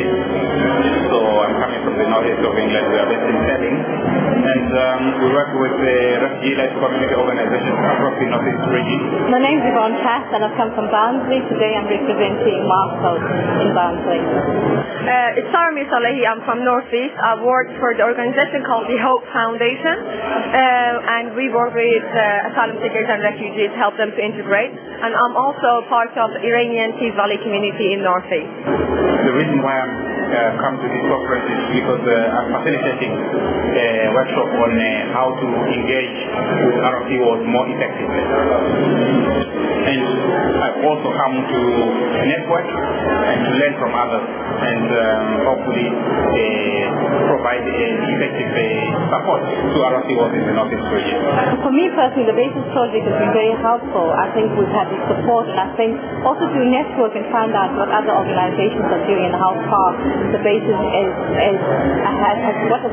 So I'm coming from the northeast of England. We are based in Stirling, and we work with the refugee-led community organization across the northeast region. My name is Yvonne Cass, and I've come from Barnsley. Today I'm representing Markhouse in Barnsley. It's Sarmi Salehi. I'm from Northeast. I work for the organization called the Hope Foundation, and we work with asylum seekers and refugees, help them to integrate. And I'm also part of the Iranian Tees Valley community in Northeast. The reason why I'm come to this conference is because I'm facilitating a workshop on how to engage with RFUs more effectively. And I've also come to network and to learn from others, and hopefully provide effective support to RFUs in the Northeast region. For me personally, the BASIS project has been very helpful. I think we've had the support, and I think also to network and find out what other organizations are doing and how far the BASIS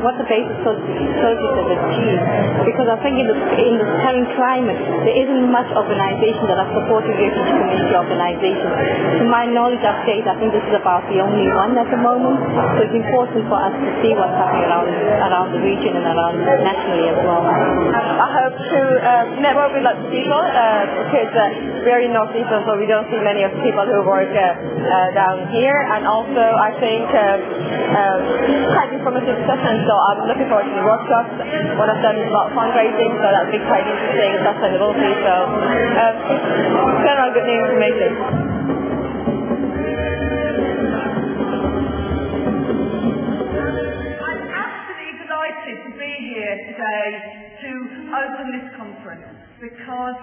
what the BASIS project has achieved. Because I think in the current climate, there isn't much organization that are supporting refugee community organizations. To my knowledge, update, I think this is about the only one at the moment. So it's important for us to see what's happening around the region and around nationally as well. I hope to network with lots of people because we're in North East, so we don't see many of the people who work down here. And also, I think quite informative sessions. So I'm looking forward to the workshops. One of them is about fundraising, so that'll be quite interesting. Sustainability. So general good new information. To be here today to open this conference because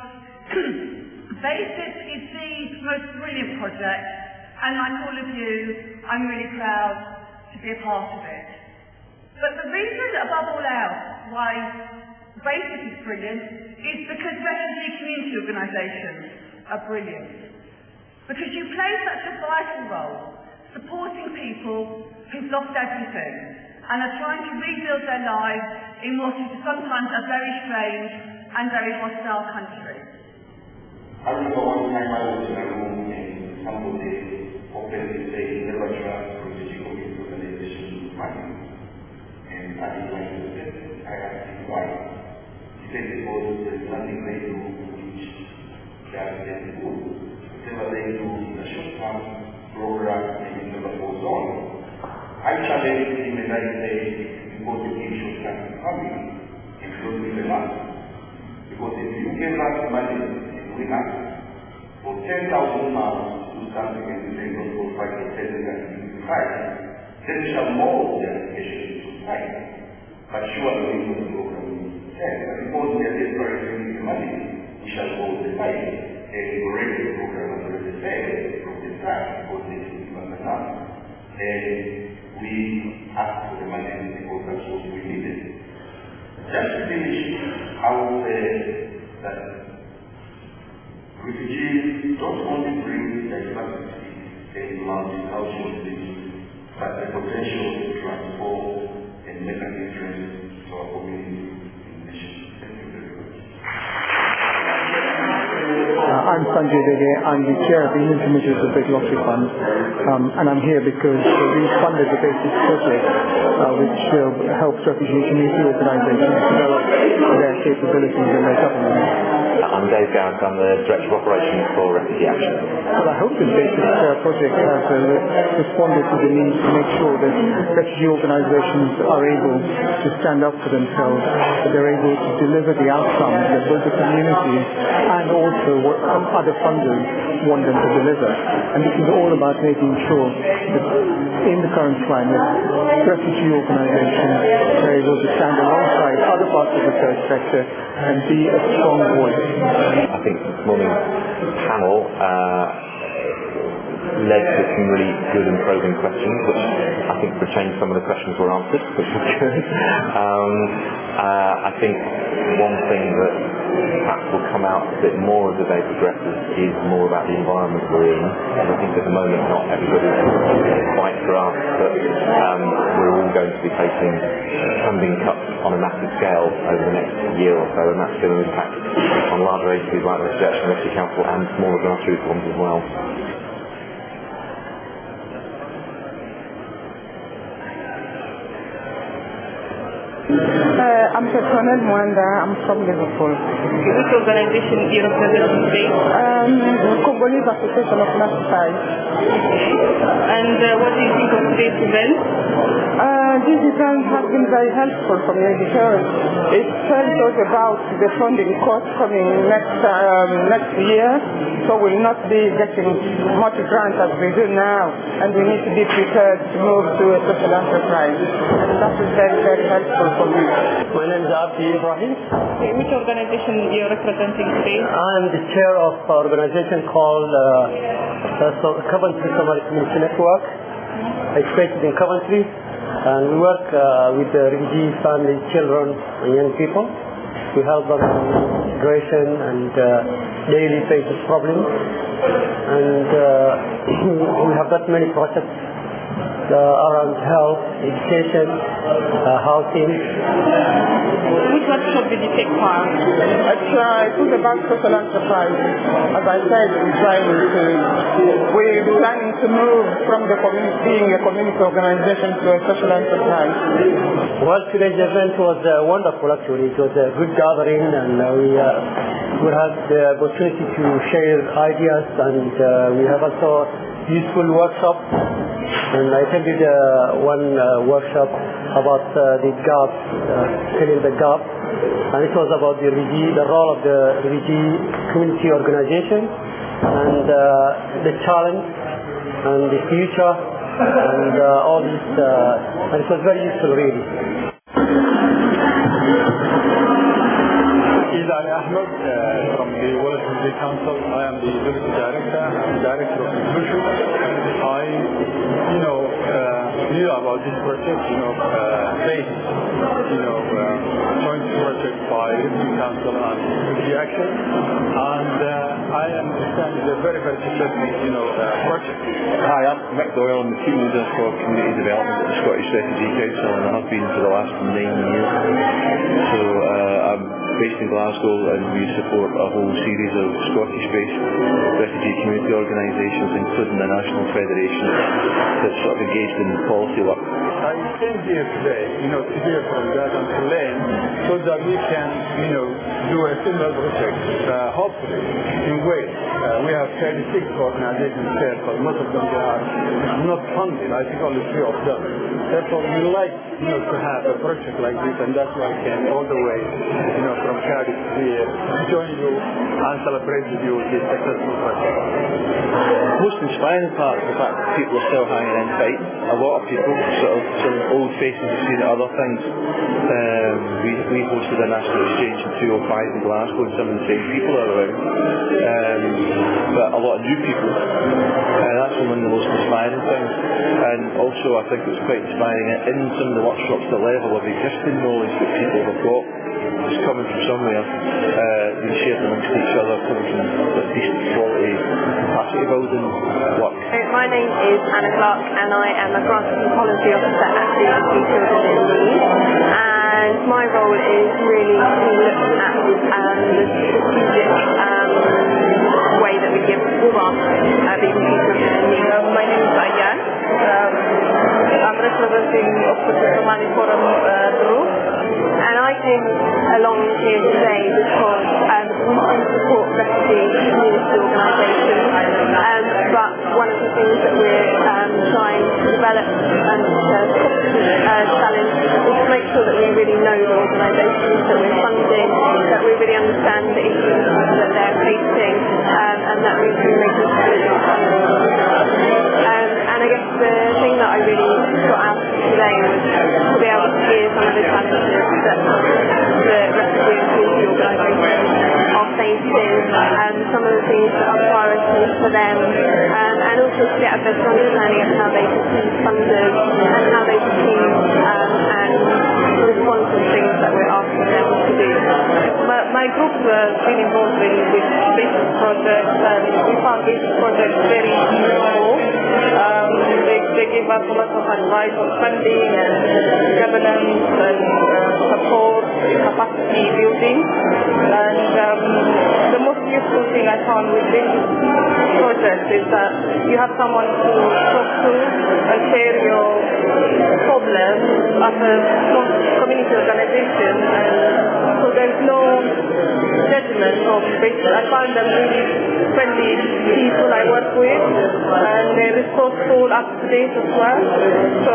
BASIS is the most brilliant project, and like all of you, I'm really proud to be a part of it. But the reason above all else why BASIS is brilliant is because refugee community organisations are brilliant. Because you play such a vital role supporting people who've lost everything and are trying to rebuild their lives in what is sometimes a very strange and very hostile country. I remember one time I was in a room and somebody openly said, never trust refugee community organization money. And I didn't like to say it. I asked him why. He said because there's nothing they do which they are very good. Whatever they do in the short term program maybe never goes on. I challenged him and I said, because the issue can come in, it will be enough. Because if you give us money and we have for 10,000 pounds to something and they don't go fight for 10 and fight, then we shall mold the application to fight. But surely we will go from 10. But because we are desperate to give the money, we shall go the fight. And we already the program has already failed from the start because they didn't give us enough. And we asked for the money because that's what we needed. Just to finish, I would say that refugees don't only bring diversity and multiculturalism, but the potential to transform and make a difference to our community and nation. Thank you very much. I'm Sanjay Dege. I'm the chair of the Indian Committee of the Big Lottery Fund, and I'm here because we funded the BASIS project, which helps refugee community organizations develop their capabilities in their government. I'm Dave Garrett. I'm the Director of Operations for Refugee Action. Well, I hope the BASIS project has responded to the need to make sure that refugee organizations are able to stand up for themselves, that they're able to deliver the outcomes that both the community and also what other funders want them to deliver. And this is all about making sure that in the current climate, refugee organizations are able to stand alongside other parts of the third sector and be a strong voice. I think this morning's panel led to some really good and probing questions, which I think for a change some of the questions were answered, which was good. I think one thing that perhaps will come out a bit more as the day progresses is more about the environment we're in. And I think at the moment not everybody's quite grasped that we're all going to be facing funding cuts on a massive scale over the next year or so, and that's going to impact on larger agencies like the Research and Rescue Council and smaller grassroots ones as well. I'm Petronel Mwanda. I'm from Liverpool. Which organization do you represent today? Congolese Association of Nurses. And what do you think of today's event? This event has been very helpful for me because it tells us about the funding cost coming next year, so we'll not be getting much grants as we do now, and we need to be prepared to move to a social enterprise. And that is very, very helpful for me. My name is Abdi Ibrahim. Which organization are you representing today? I am the chair of an organization called Coventry Somali Community Network. It's based in Coventry, and we work with the refugee families, children, and young people. We help them in integration and daily basis problems. And we have got many projects around health, education, housing. Which workshop did you take part? It was about social enterprise. As I said, we're planning to move from the community, being a community organization, to a social enterprise. Well, today's event was wonderful actually. It was a good gathering, and we had the opportunity to share ideas, and we have also useful workshops. And I attended one workshop about the gap, filling the gap, and it was about the role of the refugee community organization, and the challenge, and the future, and all this, and it was very useful really. Ahmed from the World Refugee Council. I am the Deputy Director of Inclusion. I, knew about this project, based, joint project by Refugee Council and Refugee Action, and I understand it's a very, very successful, project. Hi, I'm Mick Doyle. I'm the team leader for Community Development at the Scottish Refugee Council, and I have been for the last 9 years. So I'm based in Glasgow, and we support a whole series of Scottish-based refugee community organisations, including the National Federation, that's sort of engaged in policy work. I came here today, to hear from that and to learn, so that we can, do a similar project, hopefully, in Wales. We have 36 organisations there, but most of them are not funded. I think only 3 of them. Therefore, we like, to have a project like this, and that's why I came all the way, from Cardiff here to join you and celebrate with you this successful project. The most inspiring part is the fact that people are still hanging in tight. A lot of people, sort of old faces, have seen other things. We hosted a national exchange in 2005 in Glasgow, and some of the same people are around. But a lot of new people. That's one of the most inspiring things. And also I think it's quite inspiring in some of the workshops, the level of existing knowledge that people have got is coming from somewhere, being shared amongst each other, coming from decent quality capacity building work. My name is Anna Clark, and I am a grant and policy officer at the Refugee Children in Need. And my role is really to look at the strategic way that we give grants at the Refugee Children in Need. My name is Ayan. I'm representing Oxford Somali Forum group, and I came along here today because we want to support refugee community organisations, but one of the things that we're trying to develop and challenge is to make sure that we really know the organisations that we're funding, that we really understand the issues that they're facing, and that we can make a decision funding. And I guess the thing that I really got out of today was to be able to hear some of the challenges that the refugee and community organisations are facing, some of the things that are priorities for them, and also to get a better understanding of how they perceive funders and how they perceive and respond to the things that we're asking them to do. My group has been involved with business projects, and we found this project very useful. They give us a lot of advice on funding and governance and support, capacity building, and the most useful thing I found with this project is that you have someone to talk to and share your problems as a community organization, and so there's no judgment from basically. I found them really friendly people I work with, and they're resourceful, up to date as well. So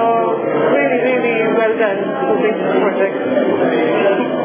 really, really well done for this project.